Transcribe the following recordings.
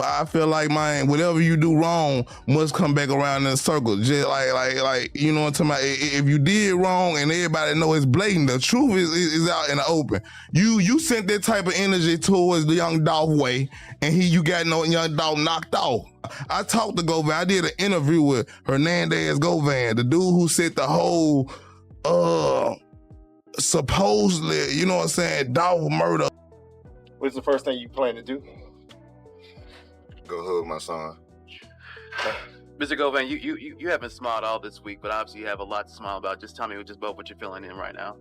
I feel like, man, whatever you do wrong must come back around in a circle. Just like you know what I'm talking about? If you did wrong and everybody know it's blatant, the truth is out in the open. You sent that type of energy towards the Young Dolph way, and you got no Young Dolph knocked off. I talked to Govan. I did an interview with Hernandez Govan, the dude who set the whole supposedly, you know what I'm saying, Dolph murder. What's the first thing you plan to do? Go hug my son. Mr. Govan, you haven't smiled all this week, but obviously you have a lot to smile about. Just tell me just about what you're feeling in right now.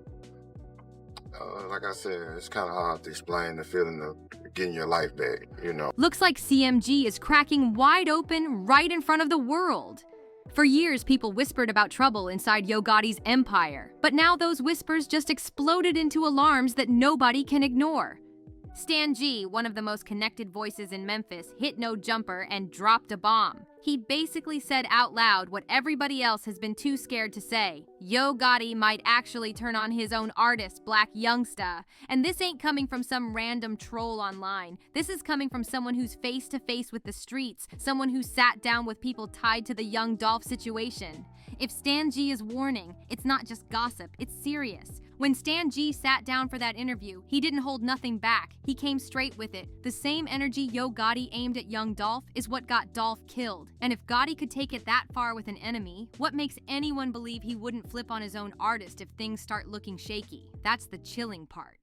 Like I said, it's kind of hard to explain the feeling of getting your life back, you know. Looks like CMG is cracking wide open right in front of the world. For years, people whispered about trouble inside Yo Gotti's empire, but now those whispers just exploded into alarms that nobody can ignore. Stan G, one of the most connected voices in Memphis, hit no jumper and dropped a bomb. He basically said out loud what everybody else has been too scared to say. Yo Gotti might actually turn on his own artist, Blac Youngsta. And this ain't coming from some random troll online. This is coming from someone who's face to face with the streets, someone who sat down with people tied to the Young Dolph situation. If Stan G is warning, it's not just gossip, it's serious. When Stan G sat down for that interview, he didn't hold nothing back. He came straight with it. The same energy Yo Gotti aimed at Young Dolph is what got Dolph killed. And if Gotti could take it that far with an enemy, what makes anyone believe he wouldn't flip on his own artist if things start looking shaky? That's the chilling part.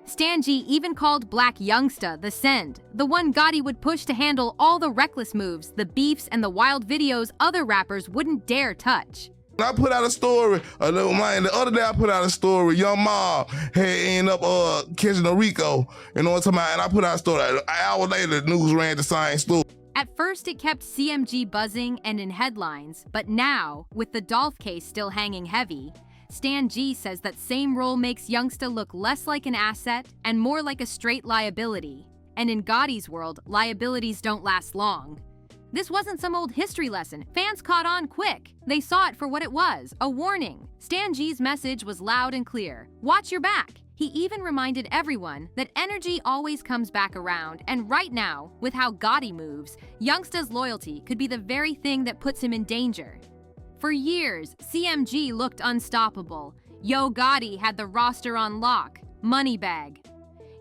Stan G even called Blac Youngsta the Send, the one Gotti would push to handle all the reckless moves, the beefs, and the wild videos other rappers wouldn't dare touch. I put out a story, the other day I put out a story, Young Mob had ended up catching a Rico, you know what I'm talking about, and I put out a story. An hour later, the news ran the same story. At first, it kept CMG buzzing and in headlines, but now, with the Dolph case still hanging heavy, Stan G says that same role makes Youngsta look less like an asset and more like a straight liability. And in Gotti's world, liabilities don't last long. This wasn't some old history lesson. Fans caught on quick. They saw it for what it was, a warning. Stan G's message was loud and clear. Watch your back. He even reminded everyone that energy always comes back around, and right now, with how Gotti moves, Youngsta's loyalty could be the very thing that puts him in danger. For years, CMG looked unstoppable. Yo Gotti had the roster on lock, money bag.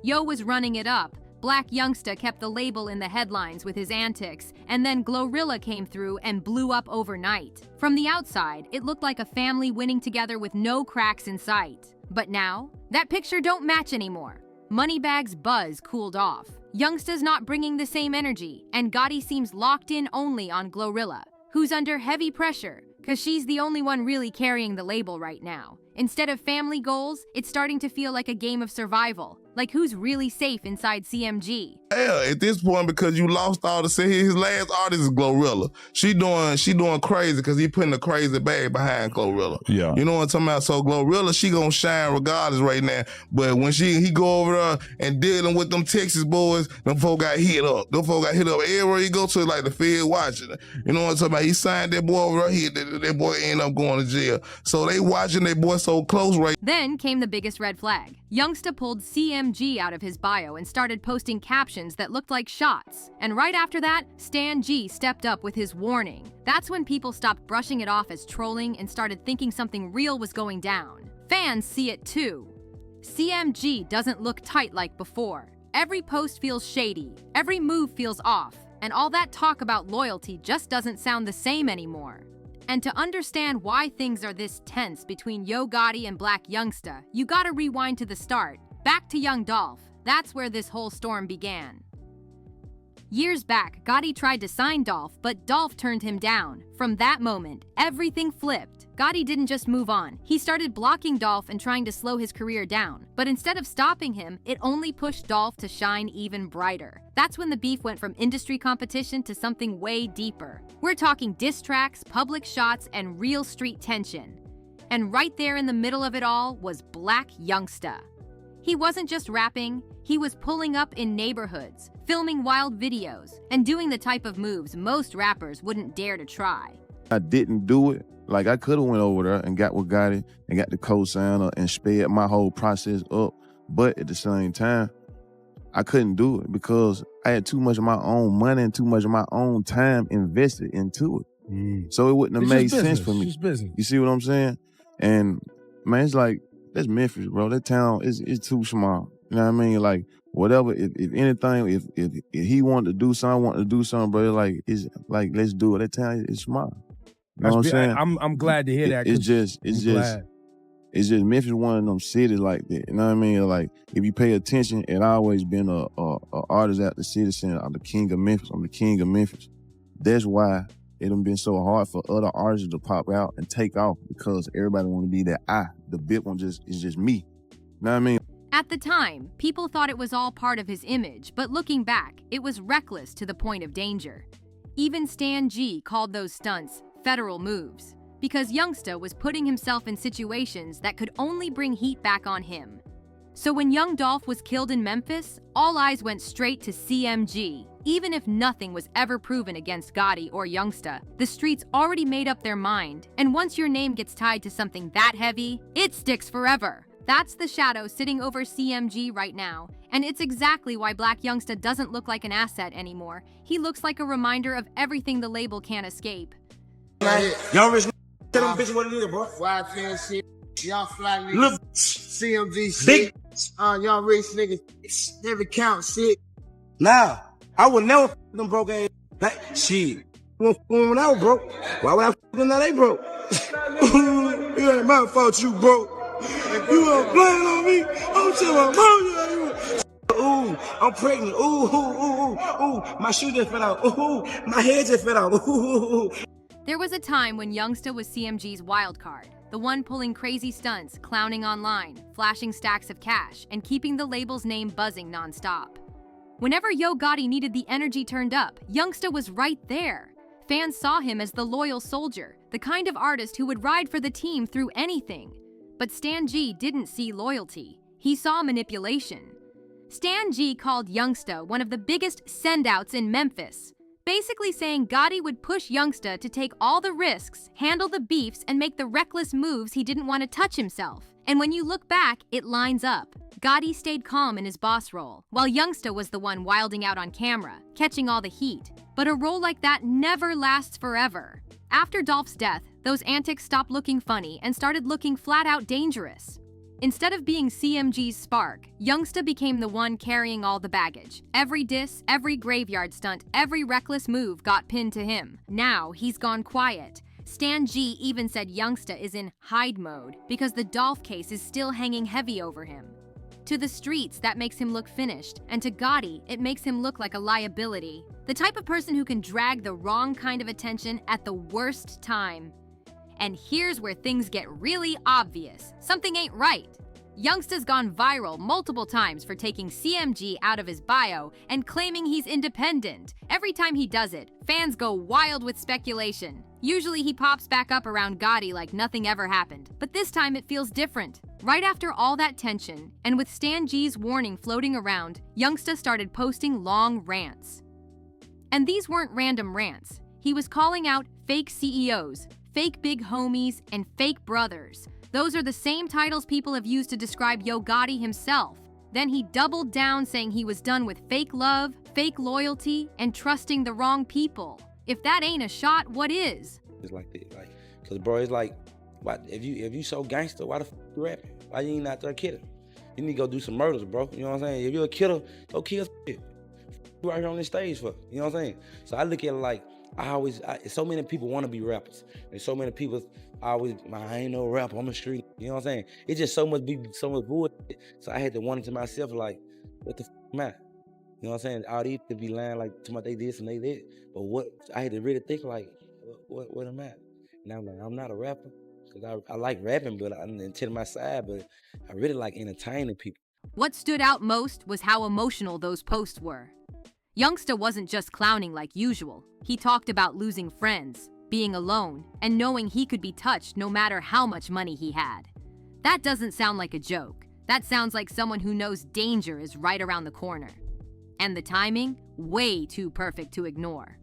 Yo was running it up. Blac Youngsta kept the label in the headlines with his antics, and then Glorilla came through and blew up overnight. From the outside, it looked like a family winning together with no cracks in sight. But now, that picture don't match anymore. Moneybag's buzz cooled off. Youngsta's not bringing the same energy, and Gotti seems locked in only on Glorilla, who's under heavy pressure, cause she's the only one really carrying the label right now. Instead of family goals, it's starting to feel like a game of survival. Like who's really safe inside CMG? Yeah, at this point, because you lost all the his last artist is Glorilla. She doing crazy because he putting a crazy bag behind Glorilla. Yeah. You know what I'm talking about? So Glorilla, she gonna shine regardless right now. But when he go over there and dealing with them Texas boys, them folk got hit up. Them folk got hit up everywhere he go to, like the field watching. You know what I'm talking about? He signed that boy over there, that boy ended up going to jail. So they watching that boy so close right. Then came the biggest red flag. Youngsta pulled CMG out of his bio and started posting captions that looked like shots. And right after that, Stan G stepped up with his warning. That's when people stopped brushing it off as trolling and started thinking something real was going down. Fans see it too. CMG doesn't look tight like before. Every post feels shady, every move feels off, and all that talk about loyalty just doesn't sound the same anymore. And to understand why things are this tense between Yo Gotti and Blac Youngsta, you gotta rewind to the start, back to Young Dolph. That's where this whole storm began. Years back, Gotti tried to sign Dolph, but Dolph turned him down. From that moment, everything flipped. Gotti didn't just move on. He started blocking Dolph and trying to slow his career down. But instead of stopping him, it only pushed Dolph to shine even brighter. That's when the beef went from industry competition to something way deeper. We're talking diss tracks, public shots, and real street tension. And right there in the middle of it all was Blac Youngsta. He wasn't just rapping, he was pulling up in neighborhoods, filming wild videos, and doing the type of moves most rappers wouldn't dare to try. I didn't do it. Like, I could have went over there and got what got it and got the co-signer and sped my whole process up. But at the same time, I couldn't do it because I had too much of my own money and too much of my own time invested into it. So it wouldn't have made sense for me. It's business. You see what I'm saying? And man, it's like, that's Memphis, bro. That town is too small. You know what I mean? Like, whatever, if anything, if he wanted to do something, I wanted to do something, bro, it's like, let's do it. That town is small. You know what I'm saying? I'm glad to hear that. It's just Memphis one of them cities like that. You know what I mean? Like, if you pay attention, it always been a artist at the city center. I'm the king of Memphis. I'm the king of Memphis. That's why it done been so hard for other artists to pop out and take off, because everybody want to be that the big one is just me. You know what I mean? At the time, people thought it was all part of his image, but looking back, it was reckless to the point of danger. Even Stan G called those stunts federal moves, because Youngsta was putting himself in situations that could only bring heat back on him. So when Young Dolph was killed in Memphis, all eyes went straight to CMG. Even if nothing was ever proven against Gotti or Youngsta, the streets already made up their mind, and once your name gets tied to something that heavy, it sticks forever. That's the shadow sitting over CMG right now, and it's exactly why Blac Youngsta doesn't look like an asset anymore. He looks like a reminder of everything the label can't escape. Y'all rich tell them bitch what it is, bro. Wild fan shit, y'all fly niggas, Look, CMG shit, big. y'all rich niggas, never count shit. Nah, I would never f them broke ass. Like, shit. When I was broke, why would I f them now they broke? It ain't my fault you broke. You are playing on me. I'm telling my mom. Ooh, I'm pregnant. Ooh. My shoe just fell out. Ooh, my head just fell out. Ooh. There was a time when Youngsta was CMG's wild card, the one pulling crazy stunts, clowning online, flashing stacks of cash, and keeping the label's name buzzing nonstop. Whenever Yo Gotti needed the energy turned up, Youngsta was right there. Fans saw him as the loyal soldier, the kind of artist who would ride for the team through anything. But Stan G didn't see loyalty. He saw manipulation. Stan G called Youngsta one of the biggest sendouts in Memphis, basically saying Gotti would push Youngsta to take all the risks, handle the beefs, and make the reckless moves he didn't want to touch himself. And when you look back, it lines up. Gotti stayed calm in his boss role, while Youngsta was the one wilding out on camera, catching all the heat. But a role like that never lasts forever. After Dolph's death, those antics stopped looking funny and started looking flat-out dangerous. Instead of being CMG's spark, Youngsta became the one carrying all the baggage. Every diss, every graveyard stunt, every reckless move got pinned to him. Now, he's gone quiet. Stan G even said Youngsta is in hide mode because the Dolph case is still hanging heavy over him. To the streets, that makes him look finished, and to Gotti, it makes him look like a liability. The type of person who can drag the wrong kind of attention at the worst time. And here's where things get really obvious. Something ain't right. Youngsta's gone viral multiple times for taking CMG out of his bio and claiming he's independent. Every time he does it, fans go wild with speculation. Usually he pops back up around Gotti like nothing ever happened, but this time it feels different. Right after all that tension, and with Stan G's warning floating around, Youngsta started posting long rants. And these weren't random rants. He was calling out fake CEOs, fake big homies, and fake brothers. Those are the same titles people have used to describe Yo Gotti himself. Then he doubled down, saying he was done with fake love, fake loyalty, and trusting the wrong people. If that ain't a shot, what is? It's like that, cause bro, it's like, what if you so gangster, why the f you rapping? Why you ain't out there killing? You need to go do some murders, bro. You know what I'm saying? If you're a killer, go kill shit. You right here on this stage for, you know what I'm saying? So I look at it like, so many people want to be rappers. And so many people I ain't no rapper, I'm a street. You know what I'm saying? It's just so much bullshit. So I had to wonder to myself, like, what the f am I? You know what I'm saying? All these people be lying like, to my they this and they that. But what, I had to really think like, what am I? And I'm like, I'm not a rapper. Cause I like rapping, but I'm to my side, but I really like entertaining people. What stood out most was how emotional those posts were. Youngsta wasn't just clowning like usual. He talked about losing friends, being alone, and knowing he could be touched no matter how much money he had. That doesn't sound like a joke. That sounds like someone who knows danger is right around the corner. And the timing, way too perfect to ignore.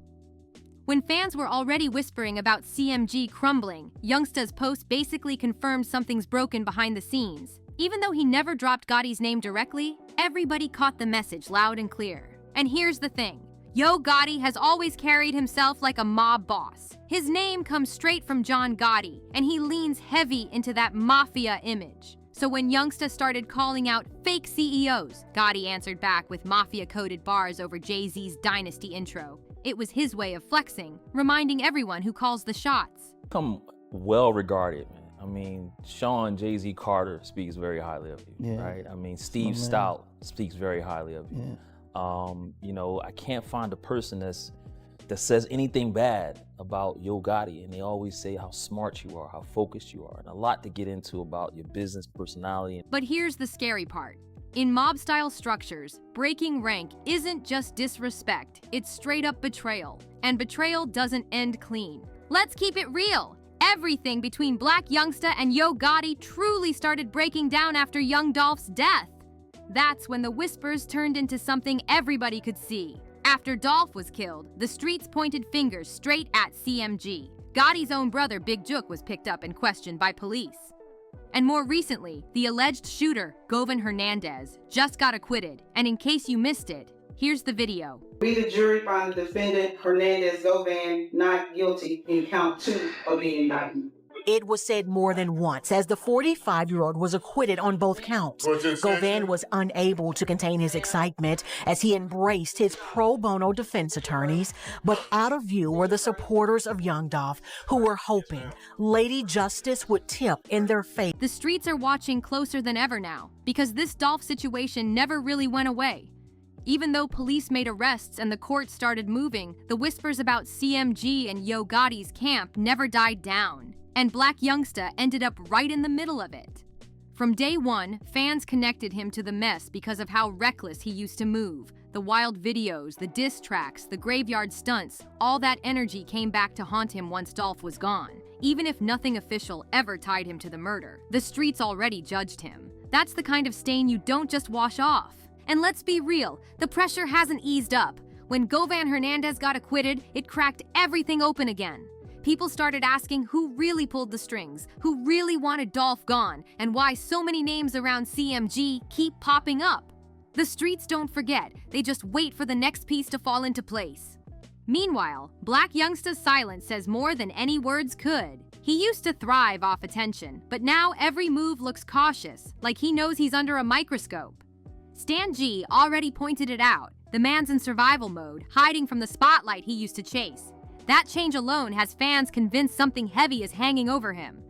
When fans were already whispering about CMG crumbling, Youngsta's post basically confirmed something's broken behind the scenes. Even though he never dropped Gotti's name directly, everybody caught the message loud and clear. And here's the thing. Yo Gotti has always carried himself like a mob boss. His name comes straight from John Gotti, and he leans heavy into that mafia image. So when Youngsta started calling out fake CEOs, Gotti answered back with mafia-coded bars over Jay-Z's Dynasty intro. It was his way of flexing, reminding everyone who calls the shots. Come well regarded, man. I mean, Sean Jay-Z Carter speaks very highly of you, right? I mean, Steve Stout speaks very highly of you. You know, I can't find a person that says anything bad about Yo Gotti, and they always say how smart you are, how focused you are, and a lot to get into about your business personality. But here's the scary part. In mob-style structures, breaking rank isn't just disrespect, it's straight-up betrayal. And betrayal doesn't end clean. Let's keep it real. Everything between Blac Youngsta and Yo Gotti truly started breaking down after Young Dolph's death. That's when the whispers turned into something everybody could see. After Dolph was killed, the streets pointed fingers straight at CMG. Gotti's own brother, Big Jook, was picked up and questioned by police. And more recently, the alleged shooter, Govan Hernandez, just got acquitted. And in case you missed it, here's the video. We, the jury, find the defendant, Hernandez Govan, not guilty in count 2 of the indictment. It was said more than once as the 45-year-old was acquitted on both counts. Govan was unable to contain his excitement as he embraced his pro bono defense attorneys, but out of view were the supporters of Young Dolph who were hoping Lady Justice would tip in their favor. The streets are watching closer than ever now because this Dolph situation never really went away. Even though police made arrests and the court started moving, the whispers about CMG and Yo Gotti's camp never died down. And Blac Youngsta ended up right in the middle of it. From day one, fans connected him to the mess because of how reckless he used to move. The wild videos, the diss tracks, the graveyard stunts, all that energy came back to haunt him once Dolph was gone. Even if nothing official ever tied him to the murder, the streets already judged him. That's the kind of stain you don't just wash off. And let's be real, the pressure hasn't eased up. When Govan Hernandez got acquitted, it cracked everything open again. People started asking who really pulled the strings, who really wanted Dolph gone, and why so many names around CMG keep popping up. The streets don't forget, they just wait for the next piece to fall into place. Meanwhile, Blac Youngsta's silence says more than any words could. He used to thrive off attention, but now every move looks cautious, like he knows he's under a microscope. Stan G already pointed it out. The man's in survival mode, hiding from the spotlight he used to chase. That change alone has fans convinced something heavy is hanging over him.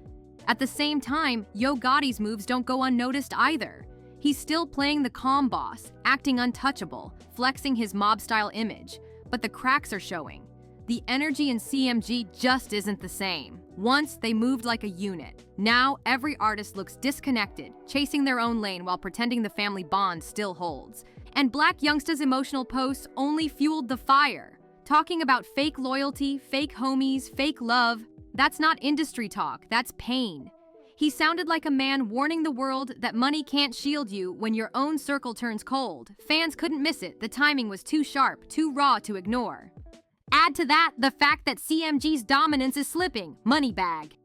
At the same time, Yo Gotti's moves don't go unnoticed either. He's still playing the calm boss, acting untouchable, flexing his mob-style image. But the cracks are showing. The energy in CMG just isn't the same. Once, they moved like a unit. Now, every artist looks disconnected, chasing their own lane while pretending the family bond still holds. And Blac Youngsta's emotional posts only fueled the fire. Talking about fake loyalty, fake homies, fake love, that's not industry talk, that's pain. He sounded like a man warning the world that money can't shield you when your own circle turns cold. Fans couldn't miss it, the timing was too sharp, too raw to ignore. Add to that the fact that CMG's dominance is slipping, money bag.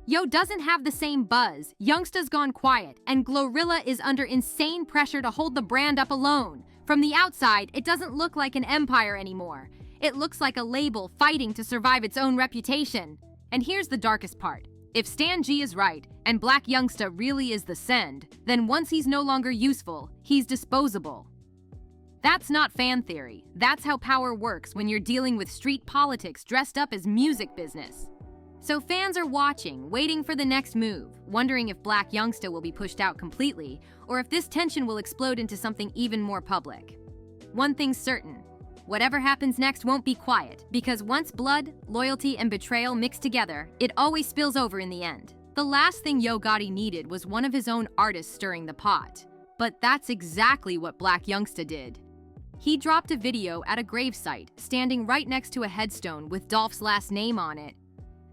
Yo doesn't have the same buzz, Youngsta's gone quiet, and Glorilla is under insane pressure to hold the brand up alone. From the outside, it doesn't look like an empire anymore. It looks like a label fighting to survive its own reputation. And here's the darkest part. If Stan G is right, and Blac Youngsta really is the send, then once he's no longer useful, he's disposable. That's not fan theory. That's how power works when you're dealing with street politics dressed up as music business. So fans are watching, waiting for the next move, wondering if Blac Youngsta will be pushed out completely, or if this tension will explode into something even more public. One thing's certain. Whatever happens next won't be quiet, because once blood, loyalty, and betrayal mix together, it always spills over in the end. The last thing Yo Gotti needed was one of his own artists stirring the pot. But that's exactly what Blac Youngsta did. He dropped a video at a gravesite, standing right next to a headstone with Dolph's last name on it.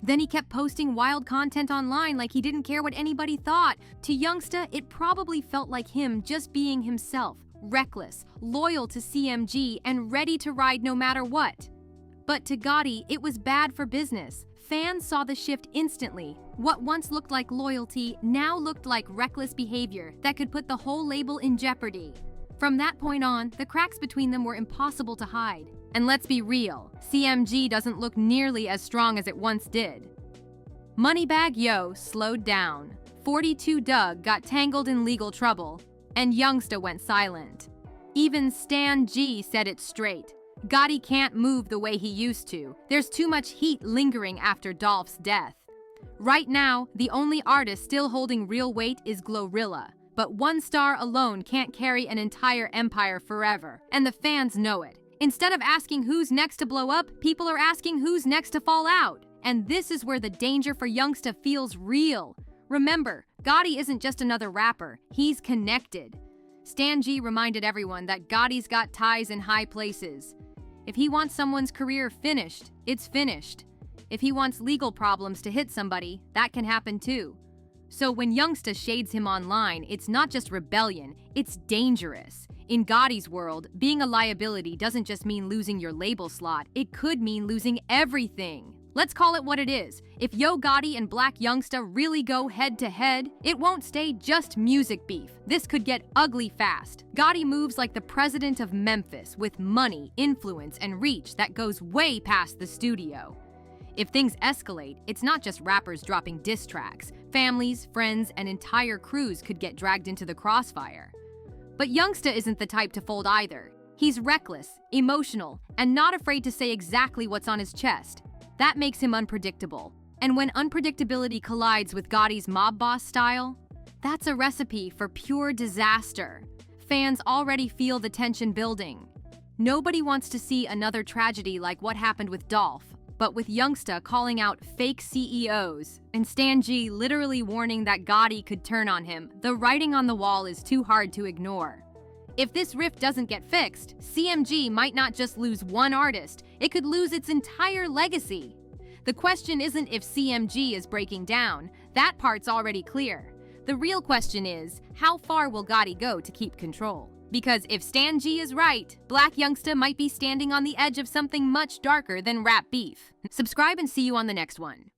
Then he kept posting wild content online like he didn't care what anybody thought. To Youngsta, it probably felt like him just being himself. Reckless, loyal to CMG, and ready to ride no matter what. But to Gotti, it was bad for business. Fans saw the shift instantly. What once looked like loyalty now looked like reckless behavior that could put the whole label in jeopardy. From that point on, the cracks between them were impossible to hide. And let's be real, CMG doesn't look nearly as strong as it once did. Moneybag Yo slowed down. 42 Doug got tangled in legal trouble, and Youngsta went silent. Even Stan G said it straight. Gotti can't move the way he used to. There's too much heat lingering after Dolph's death. Right now, the only artist still holding real weight is Glorilla. But one star alone can't carry an entire empire forever, and the fans know it. Instead of asking who's next to blow up, people are asking who's next to fall out. And this is where the danger for Youngsta feels real. Remember, Gotti isn't just another rapper, he's connected. Stan G reminded everyone that Gotti's got ties in high places. If he wants someone's career finished, it's finished. If he wants legal problems to hit somebody, that can happen too. So when Youngsta shades him online, it's not just rebellion, it's dangerous. In Gotti's world, being a liability doesn't just mean losing your label slot, it could mean losing everything. Let's call it what it is. If Yo Gotti and Blac Youngsta really go head to head, it won't stay just music beef. This could get ugly fast. Gotti moves like the president of Memphis with money, influence, and reach that goes way past the studio. If things escalate, it's not just rappers dropping diss tracks. Families, friends, and entire crews could get dragged into the crossfire. But Youngsta isn't the type to fold either. He's reckless, emotional, and not afraid to say exactly what's on his chest. That makes him unpredictable. And when unpredictability collides with Gotti's mob boss style, that's a recipe for pure disaster. Fans already feel the tension building. Nobody wants to see another tragedy like what happened with Dolph, but with Youngsta calling out fake CEOs and Stan G literally warning that Gotti could turn on him, the writing on the wall is too hard to ignore. If this rift doesn't get fixed, CMG might not just lose one artist, it could lose its entire legacy. The question isn't if CMG is breaking down, that part's already clear. The real question is, how far will Gotti go to keep control? Because if Stan G is right, Blac Youngsta might be standing on the edge of something much darker than rap beef. Subscribe and see you on the next one.